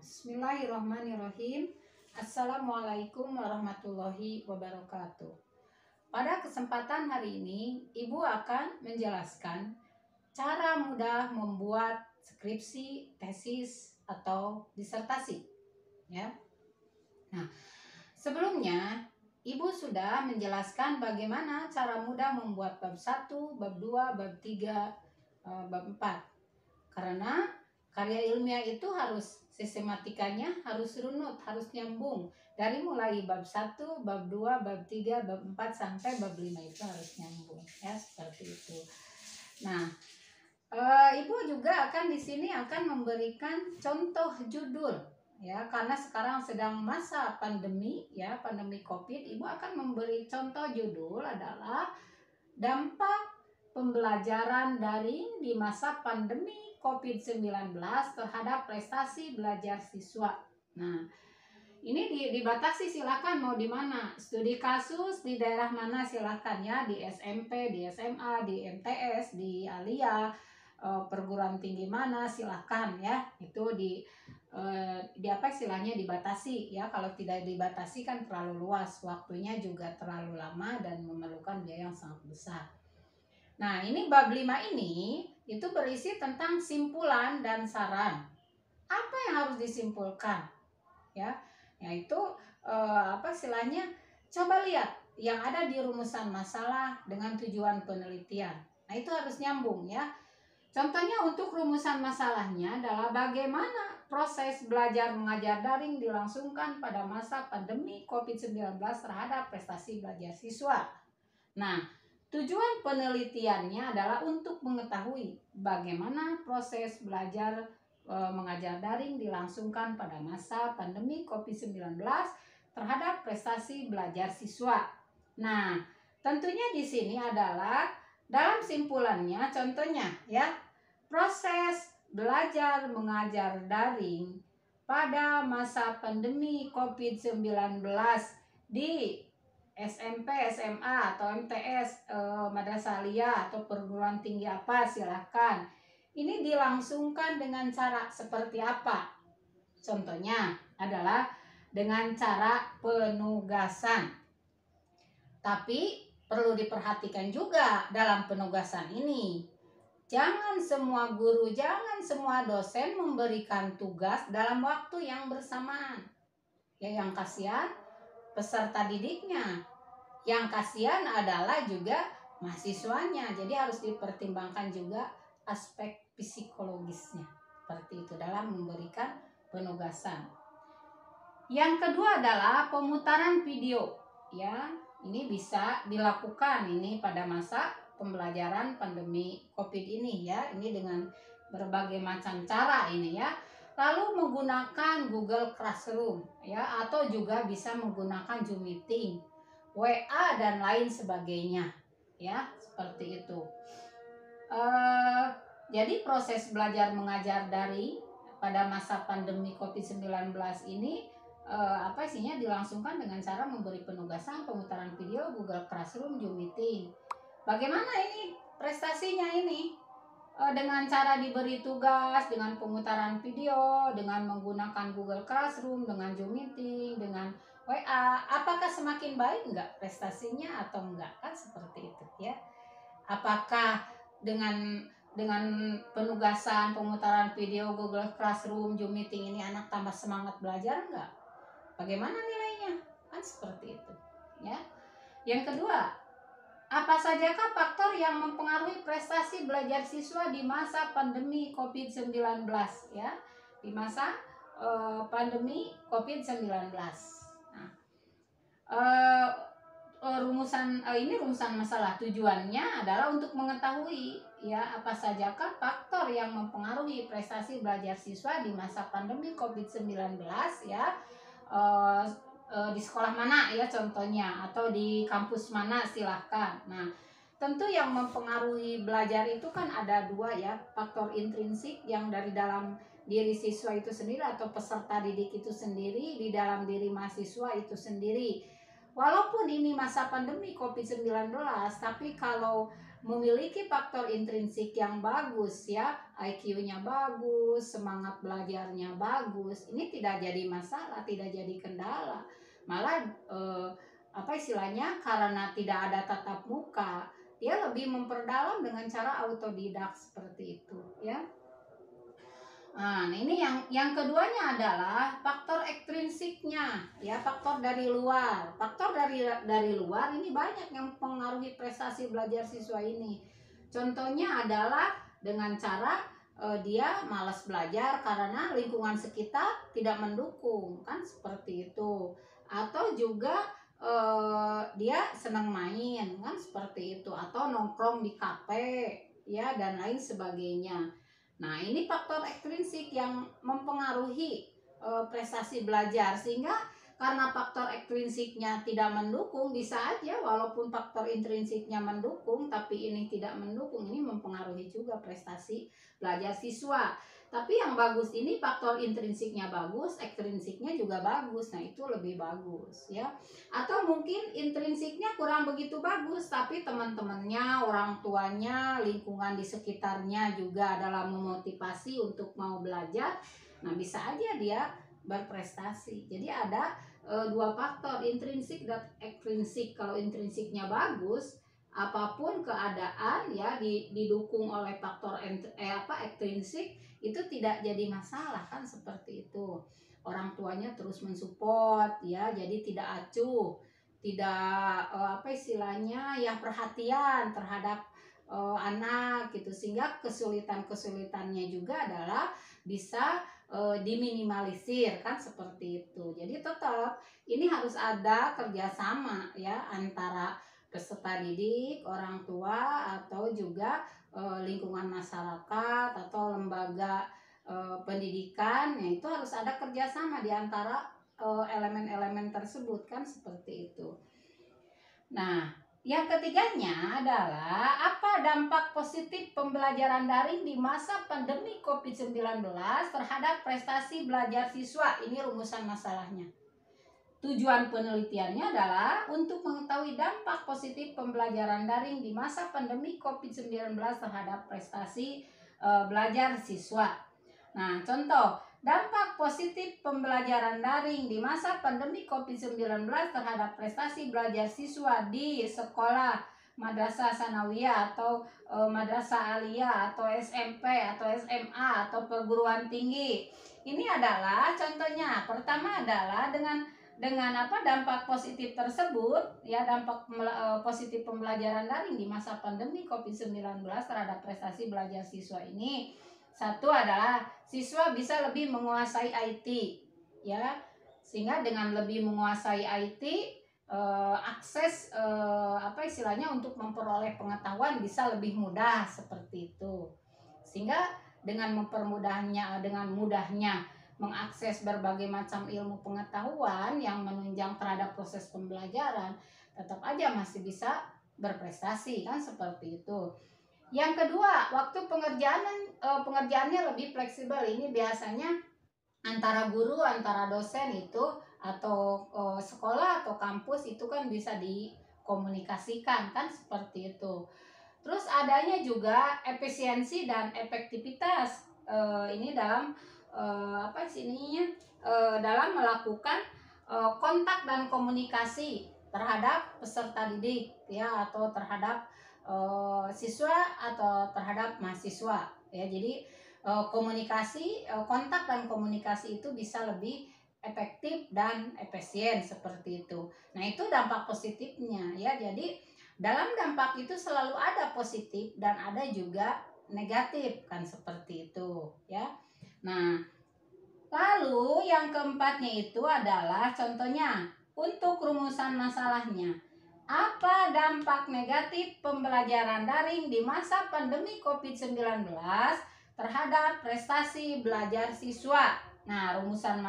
Bismillahirrahmanirrahim. Assalamualaikum warahmatullahi wabarakatuh. Pada kesempatan hari ini, Ibu akan menjelaskan cara mudah membuat skripsi, tesis, atau disertasi. Ya. Nah, sebelumnya Ibu sudah menjelaskan bagaimana cara mudah membuat bab 1, bab 2, bab 3, bab 4. Karena karya ilmiah itu harus sistematikanya harus runut, harus nyambung. Dari mulai bab 1, bab 2, bab 3, bab 4 sampai bab 5 itu harus nyambung, ya, seperti itu. Nah, Ibu juga akan di sini akan memberikan contoh judul, ya, karena sekarang sedang masa pandemi, ya, pandemi Covid. Ibu akan memberi contoh judul adalah dampak pembelajaran daring di masa pandemi COVID-19 terhadap prestasi belajar siswa. Nah, ini dibatasi, silakan mau di mana, studi kasus di daerah mana silakan, ya, di SMP, di SMA, di MTS, di Alia, perguruan tinggi mana silakan, ya, itu di apa istilahnya dibatasi, ya. Kalau tidak dibatasi kan terlalu luas, waktunya juga terlalu lama dan memerlukan biaya yang sangat besar. Nah, ini bab 5 ini itu berisi tentang simpulan dan saran. Apa yang harus disimpulkan? Ya, yaitu apa istilahnya? Coba lihat yang ada di rumusan masalah dengan tujuan penelitian. Nah, itu harus nyambung, ya. Contohnya untuk rumusan masalahnya adalah bagaimana proses belajar mengajar daring dilangsungkan pada masa pandemi COVID-19 terhadap prestasi belajar siswa. Nah, tujuan penelitiannya adalah untuk mengetahui bagaimana proses belajar mengajar daring dilangsungkan pada masa pandemi COVID-19 terhadap prestasi belajar siswa. Nah, tentunya di sini adalah dalam simpulannya, contohnya, ya, proses belajar mengajar daring pada masa pandemi COVID-19 di SMP, SMA, atau MTS, Madrasah Alia, atau perguruan tinggi apa silahkan. Ini dilangsungkan dengan cara seperti apa? Contohnya adalah dengan cara penugasan. Tapi perlu diperhatikan juga dalam penugasan ini. Jangan semua guru, jangan semua dosen memberikan tugas dalam waktu yang bersamaan. Ya, yang kasihan peserta didiknya, yang kasihan adalah juga mahasiswanya. Jadi harus dipertimbangkan juga aspek psikologisnya seperti itu dalam memberikan penugasan. Yang kedua adalah pemutaran video, ya. Ini bisa dilakukan ini pada masa pembelajaran pandemi Covid ini, ya. Ini dengan berbagai macam cara ini, ya. Lalu menggunakan Google Classroom, ya, atau juga bisa menggunakan Zoom Meeting, WA, dan lain sebagainya, ya, seperti itu. Jadi proses belajar mengajar daring pada masa pandemi COVID-19 ini apa isinya dilangsungkan dengan cara memberi penugasan, pemutaran video, Google Classroom, Zoom Meeting. Bagaimana ini prestasinya ini? Dengan cara diberi tugas, dengan pemutaran video, dengan menggunakan Google Classroom, dengan Zoom Meeting, dengan WA, apakah semakin baik enggak prestasinya atau enggak? Kan seperti itu, ya. Apakah dengan penugasan, pemutaran video, Google Classroom, Zoom Meeting ini anak tambah semangat belajar enggak? Bagaimana nilainya? Kan seperti itu, ya. Yang kedua, apa sajakah faktor yang mempengaruhi prestasi belajar siswa di masa pandemi COVID-19, ya? Di masa pandemi COVID-19. Nah, ini rumusan masalah. Tujuannya adalah untuk mengetahui, ya, apa sajakah faktor yang mempengaruhi prestasi belajar siswa di masa pandemi COVID-19, ya. Di sekolah mana, ya, contohnya, atau di kampus mana silahkan. Nah, tentu yang mempengaruhi belajar itu kan ada dua, ya, faktor intrinsik yang dari dalam diri siswa itu sendiri atau peserta didik itu sendiri, di dalam diri mahasiswa itu sendiri. Walaupun ini masa pandemi COVID-19, tapi kalau memiliki faktor intrinsik yang bagus ya, IQ-nya bagus, semangat belajarnya bagus, ini tidak jadi masalah, tidak jadi kendala. Malah apa istilahnya, karena tidak ada tatap muka, dia lebih memperdalam dengan cara autodidak seperti itu ya. Nah, ini yang keduanya adalah faktor ekstrinsiknya ya, faktor dari luar. Faktor dari luar ini banyak yang mempengaruhi prestasi belajar siswa ini. Contohnya adalah dengan cara dia malas belajar karena lingkungan sekitar tidak mendukung, kan seperti itu. Atau juga dia senang main, kan seperti itu, atau nongkrong di kafe ya dan lain sebagainya. Nah, ini faktor ekstrinsik yang mempengaruhi prestasi belajar, sehingga karena faktor ekstrinsiknya tidak mendukung, bisa aja walaupun faktor intrinsiknya mendukung tapi ini tidak mendukung, ini mempengaruhi juga prestasi belajar siswa. Tapi yang bagus ini faktor intrinsiknya bagus, ekstrinsiknya juga bagus. Nah, itu lebih bagus ya. Atau mungkin intrinsiknya kurang begitu bagus, tapi teman-temannya, orang tuanya, lingkungan di sekitarnya juga adalah memotivasi untuk mau belajar. Nah, bisa aja dia berprestasi. Jadi ada dua faktor, intrinsik dan ekstrinsik. Kalau intrinsiknya bagus, apapun keadaan ya didukung oleh faktor ekstrinsik, itu tidak jadi masalah, kan seperti itu. Orang tuanya terus mensupport ya, jadi tidak acuh, tidak apa istilahnya ya, perhatian terhadap anak gitu, sehingga kesulitannya juga adalah bisa diminimalisir, kan seperti itu. Jadi tetap ini harus ada kerjasama ya antara peserta didik, orang tua, atau juga lingkungan masyarakat atau lembaga pendidikan. Ya, itu harus ada kerjasama di antara elemen-elemen tersebut, kan seperti itu. Nah, yang ketiganya adalah apa dampak positif pembelajaran daring di masa pandemi COVID-19 terhadap prestasi belajar siswa. Ini rumusan masalahnya. Tujuan penelitiannya adalah untuk mengetahui dampak positif pembelajaran daring di masa pandemi COVID-19 terhadap prestasi belajar siswa. Nah, contoh dampak positif pembelajaran daring di masa pandemi COVID-19 terhadap prestasi belajar siswa di sekolah madrasah sanawiyah atau madrasah aliyah atau SMP atau SMA atau perguruan tinggi. Ini adalah contohnya. Pertama adalah dengan apa dampak positif tersebut ya, dampak positif pembelajaran daring di masa pandemi COVID-19 terhadap prestasi belajar siswa ini. Satu adalah siswa bisa lebih menguasai IT ya, sehingga dengan lebih menguasai IT akses apa istilahnya untuk memperoleh pengetahuan bisa lebih mudah seperti itu. Sehingga dengan mudahnya mengakses berbagai macam ilmu pengetahuan yang menunjang terhadap proses pembelajaran, tetap aja masih bisa berprestasi, kan seperti itu. Yang kedua, waktu pengerjaannya lebih fleksibel. Ini biasanya antara guru, antara dosen itu atau sekolah atau kampus itu kan bisa dikomunikasikan, kan seperti itu. Terus adanya juga efisiensi dan efektivitas ini dalam apa sih dalam melakukan kontak dan komunikasi terhadap peserta didik ya, atau terhadap siswa atau terhadap mahasiswa ya. Jadi komunikasi, kontak dan komunikasi itu bisa lebih efektif dan efisien seperti itu. Nah, itu dampak positifnya ya. Jadi dalam dampak itu selalu ada positif dan ada juga negatif, kan seperti itu ya. Nah, lalu yang keempatnya itu adalah contohnya untuk rumusan masalahnya. Apa dampak negatif pembelajaran daring di masa pandemi COVID-19 terhadap prestasi belajar siswa? Nah, rumusan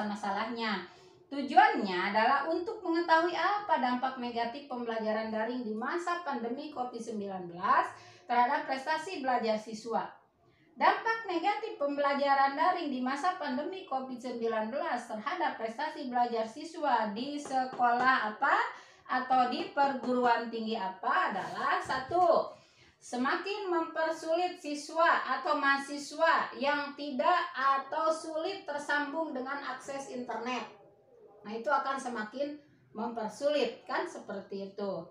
masalahnya. Tujuannya adalah untuk mengetahui apa dampak negatif pembelajaran daring di masa pandemi COVID-19 terhadap prestasi belajar siswa. Dampak negatif pembelajaran daring di masa pandemi COVID-19 terhadap prestasi belajar siswa di sekolah apa? atau di perguruan tinggi apa adalah satu, semakin mempersulit siswa atau mahasiswa yang tidak atau sulit tersambung dengan akses internet. Nah, itu akan semakin mempersulit, kan seperti itu.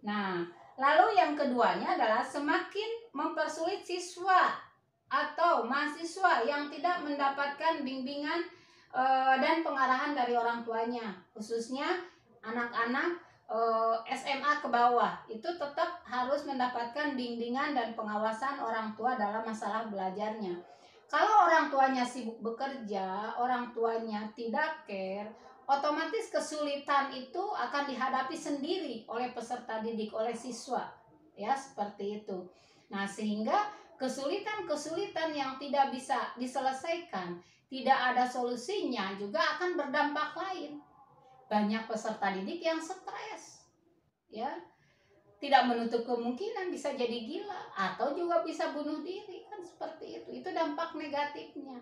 Nah, lalu yang keduanya adalah semakin mempersulit siswa atau mahasiswa yang tidak mendapatkan bimbingan dan pengarahan dari orang tuanya, khususnya anak-anak SMA ke bawah itu tetap harus mendapatkan bimbingan dan pengawasan orang tua dalam masalah belajarnya. Kalau orang tuanya sibuk bekerja, orang tuanya tidak care, otomatis kesulitan itu akan dihadapi sendiri oleh peserta didik, oleh siswa, ya seperti itu. Nah, sehingga kesulitan-kesulitan yang tidak bisa diselesaikan, tidak ada solusinya juga akan berdampak lain. Banyak peserta didik yang stres, ya, tidak menutup kemungkinan bisa jadi gila atau juga bisa bunuh diri, kan seperti itu. Itu dampak negatifnya.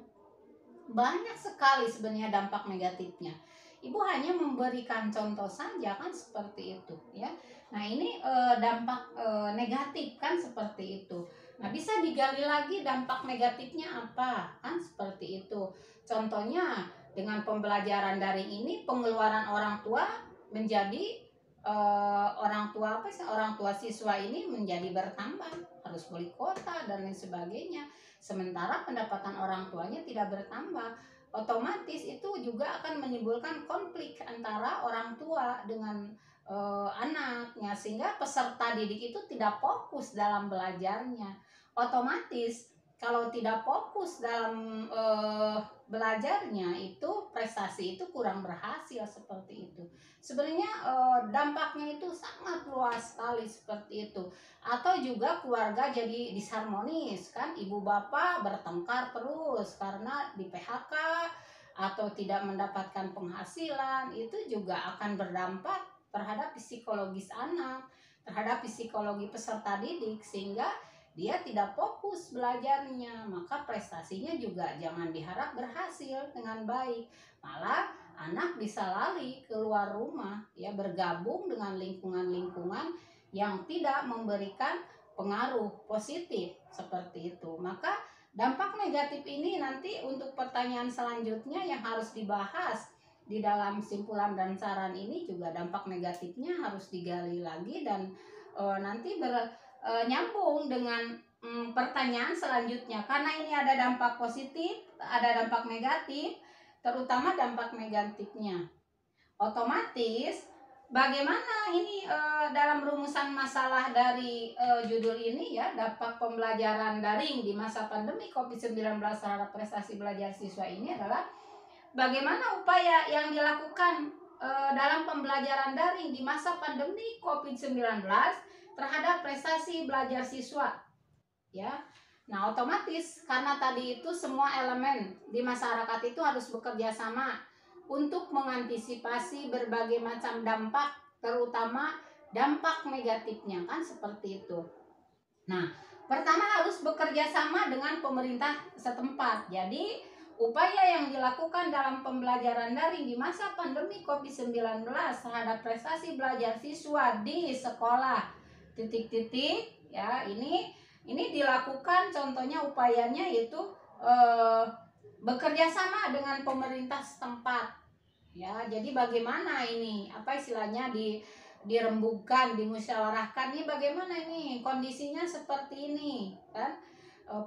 Banyak sekali sebenarnya dampak negatifnya. Ibu hanya memberikan contoh saja, kan seperti itu, ya. Nah, ini dampak negatif, kan seperti itu. Nah, bisa digali lagi dampak negatifnya apa, kan seperti itu. Contohnya dengan pembelajaran daring ini pengeluaran orang tua menjadi orang tua siswa ini menjadi bertambah, harus beli kuota dan lain sebagainya. Sementara pendapatan orang tuanya tidak bertambah, otomatis itu juga akan menimbulkan konflik antara orang tua dengan anaknya, sehingga peserta didik itu tidak fokus dalam belajarnya. Otomatis kalau tidak fokus dalam belajarnya, itu prestasi itu kurang berhasil, seperti itu. Sebenarnya dampaknya itu sangat luas sekali, seperti itu. Atau juga keluarga jadi disharmonis, kan, ibu bapak bertengkar terus karena di PHK atau tidak mendapatkan penghasilan, itu juga akan berdampak terhadap psikologis anak, terhadap psikologi peserta didik, sehingga dia tidak fokus belajarnya, maka prestasinya juga jangan diharap berhasil dengan baik. Malah anak bisa lari keluar rumah, ya, bergabung dengan lingkungan-lingkungan yang tidak memberikan pengaruh positif, seperti itu. Maka dampak negatif ini nanti untuk pertanyaan selanjutnya yang harus dibahas di dalam simpulan dan saran ini, juga dampak negatifnya harus digali lagi dan nanti nyambung dengan pertanyaan selanjutnya, karena ini ada dampak positif, ada dampak negatif, terutama dampak negatifnya. Otomatis bagaimana ini dalam rumusan masalah dari judul ini, ya, dampak pembelajaran daring di masa pandemi COVID-19 terhadap prestasi belajar siswa ini adalah bagaimana upaya yang dilakukan dalam pembelajaran daring di masa pandemi COVID-19 terhadap prestasi belajar siswa, ya. Nah, otomatis karena tadi itu semua elemen di masyarakat itu harus bekerja sama untuk mengantisipasi berbagai macam dampak, terutama dampak negatifnya, kan seperti itu. Nah, pertama harus bekerja sama dengan pemerintah setempat. Jadi upaya yang dilakukan dalam pembelajaran daring di masa pandemi COVID-19 terhadap prestasi belajar siswa di sekolah titik-titik, ya, ini dilakukan, contohnya upayanya yaitu bekerja sama dengan pemerintah setempat, ya. Jadi bagaimana ini, apa istilahnya, dirembukkan, dimusyawarahkan, ini bagaimana ini kondisinya seperti ini, kan.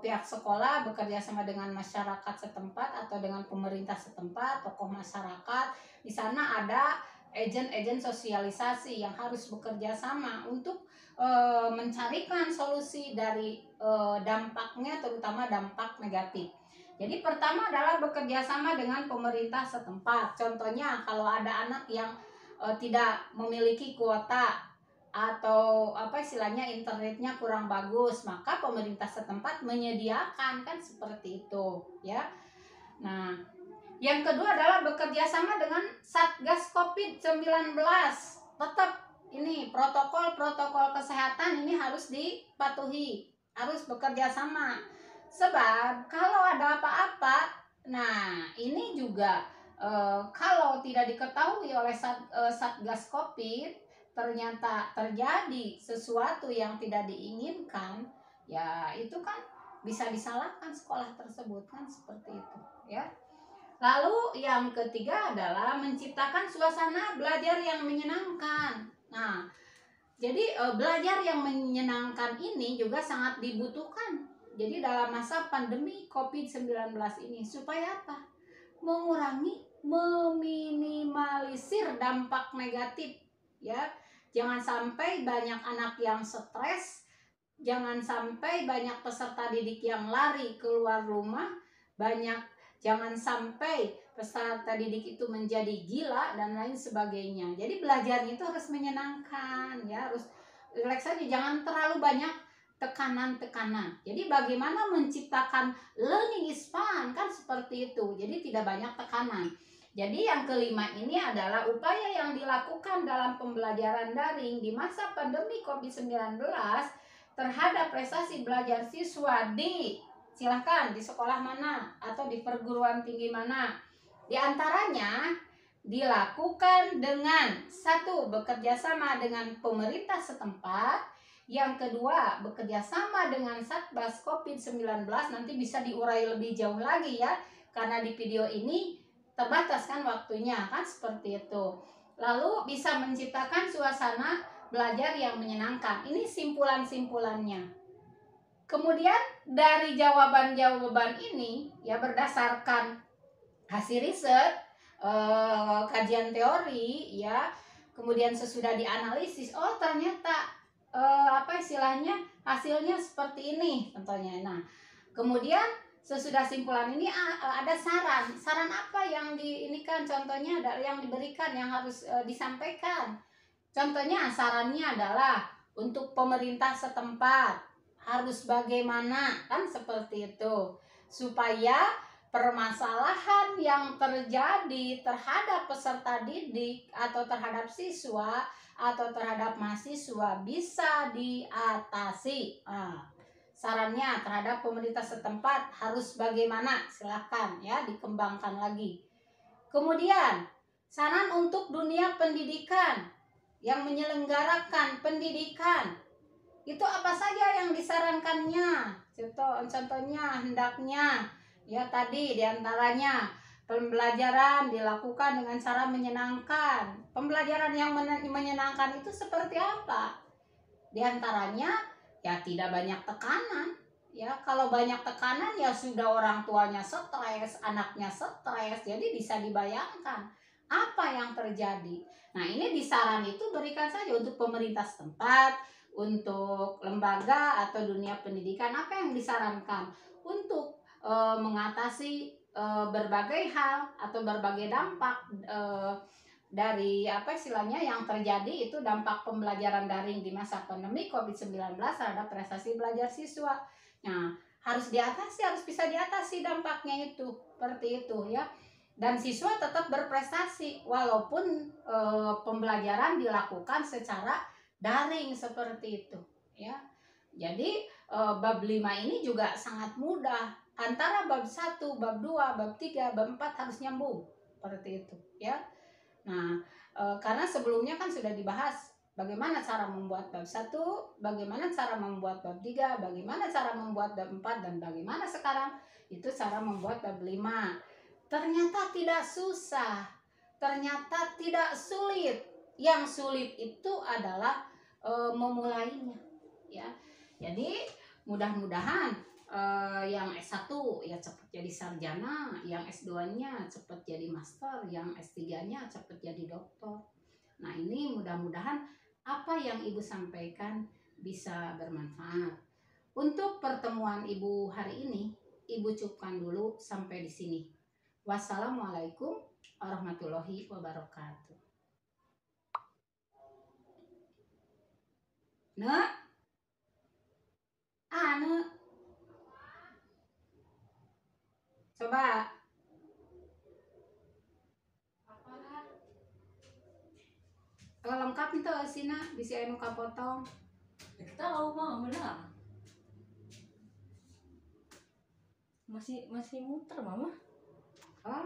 Pihak sekolah bekerja sama dengan masyarakat setempat atau dengan pemerintah setempat, tokoh masyarakat. Di sana ada agen-agen sosialisasi yang harus bekerja sama untuk mencarikan solusi dari dampaknya, terutama dampak negatif. Jadi pertama adalah bekerja sama dengan pemerintah setempat. Contohnya kalau ada anak yang tidak memiliki kuota atau apa istilahnya internetnya kurang bagus, maka pemerintah setempat menyediakan, kan seperti itu, ya. Nah, yang kedua adalah bekerja sama dengan Satgas COVID-19. Tetap ini protokol kesehatan ini harus dipatuhi, harus bekerja sama. Sebab kalau ada apa-apa, nah ini juga kalau tidak diketahui oleh Satgas COVID, ternyata terjadi sesuatu yang tidak diinginkan, ya itu kan bisa disalahkan sekolah tersebut kan, seperti itu ya. Lalu yang ketiga adalah menciptakan suasana belajar yang menyenangkan. Nah, jadi belajar yang menyenangkan ini juga sangat dibutuhkan. Jadi dalam masa pandemi COVID-19 ini, supaya apa? Mengurangi, meminimalisir dampak negatif ya. Jangan sampai banyak anak yang stres, jangan sampai banyak peserta didik yang lari keluar rumah, jangan sampai peserta didik itu menjadi gila dan lain sebagainya. Jadi belajarnya itu harus menyenangkan ya, harus rileks saja, jangan terlalu banyak tekanan-tekanan. Jadi bagaimana menciptakan learning is fun, kan seperti itu. Jadi tidak banyak tekanan. Jadi yang kelima ini adalah upaya yang dilakukan dalam pembelajaran daring di masa pandemi COVID-19 terhadap prestasi belajar siswa silahkan di sekolah mana atau di perguruan tinggi mana. Di antaranya dilakukan dengan satu, bekerja sama dengan pemerintah setempat. Yang kedua, bekerja sama dengan Satgas COVID-19. Nanti bisa diurai lebih jauh lagi ya, karena di video ini terbatas kan waktunya kan, seperti itu. Lalu bisa menciptakan suasana belajar yang menyenangkan. Ini simpulan-simpulannya. Kemudian dari jawaban-jawaban ini ya, berdasarkan hasil riset, kajian teori ya, kemudian sesudah dianalisis, oh ternyata hasilnya seperti ini contohnya. Nah, kemudian sesudah simpulan ini ada saran apa yang diinikan, contohnya ada yang diberikan, yang harus disampaikan. Contohnya sarannya adalah untuk pemerintah setempat harus bagaimana, kan seperti itu, supaya permasalahan yang terjadi terhadap peserta didik atau terhadap siswa atau terhadap mahasiswa bisa diatasi. Sarannya terhadap pemerintah setempat harus bagaimana, silahkan ya dikembangkan lagi. Kemudian saran untuk dunia pendidikan yang menyelenggarakan pendidikan, itu apa saja yang disarankannya? Contohnya hendaknya ya tadi diantaranya pembelajaran dilakukan dengan cara menyenangkan. Pembelajaran yang menyenangkan itu seperti apa? Diantaranya ya tidak banyak tekanan. Ya, kalau banyak tekanan ya sudah orang tuanya stres, anaknya stres. Jadi bisa dibayangkan apa yang terjadi. Nah, ini di saran itu berikan saja untuk pemerintah setempat, untuk lembaga atau dunia pendidikan, apa yang disarankan untuk mengatasi berbagai hal atau berbagai dampak dari yang terjadi, itu dampak pembelajaran daring di masa pandemi COVID-19 terhadap prestasi belajar siswa. Nah, harus bisa diatasi dampaknya itu, seperti itu ya. Dan siswa tetap berprestasi walaupun pembelajaran dilakukan secara daring, seperti itu ya. Jadi bab 5 ini juga sangat mudah. Antara bab 1, bab 2, bab 3, bab 4 harus nyambung, seperti itu ya. Nah, karena sebelumnya kan sudah dibahas bagaimana cara membuat bab 1, bagaimana cara membuat bab 3, bagaimana cara membuat bab 4, dan bagaimana sekarang itu cara membuat bab 5. Ternyata tidak susah, ternyata tidak sulit. Yang sulit itu adalah memulainya ya. Jadi mudah-mudahan yang S1 ya cepat jadi sarjana, yang S2-nya cepat jadi master, yang S3-nya cepat jadi doktor. Nah, ini mudah-mudahan apa yang Ibu sampaikan bisa bermanfaat. Untuk pertemuan Ibu hari ini, Ibu cukupkan dulu sampai di sini. Wassalamualaikum warahmatullahi wabarakatuh. Coba. Lengkap itu sina bisa anu kapotong. Tahu mah benar. Masih muter mama. Oh.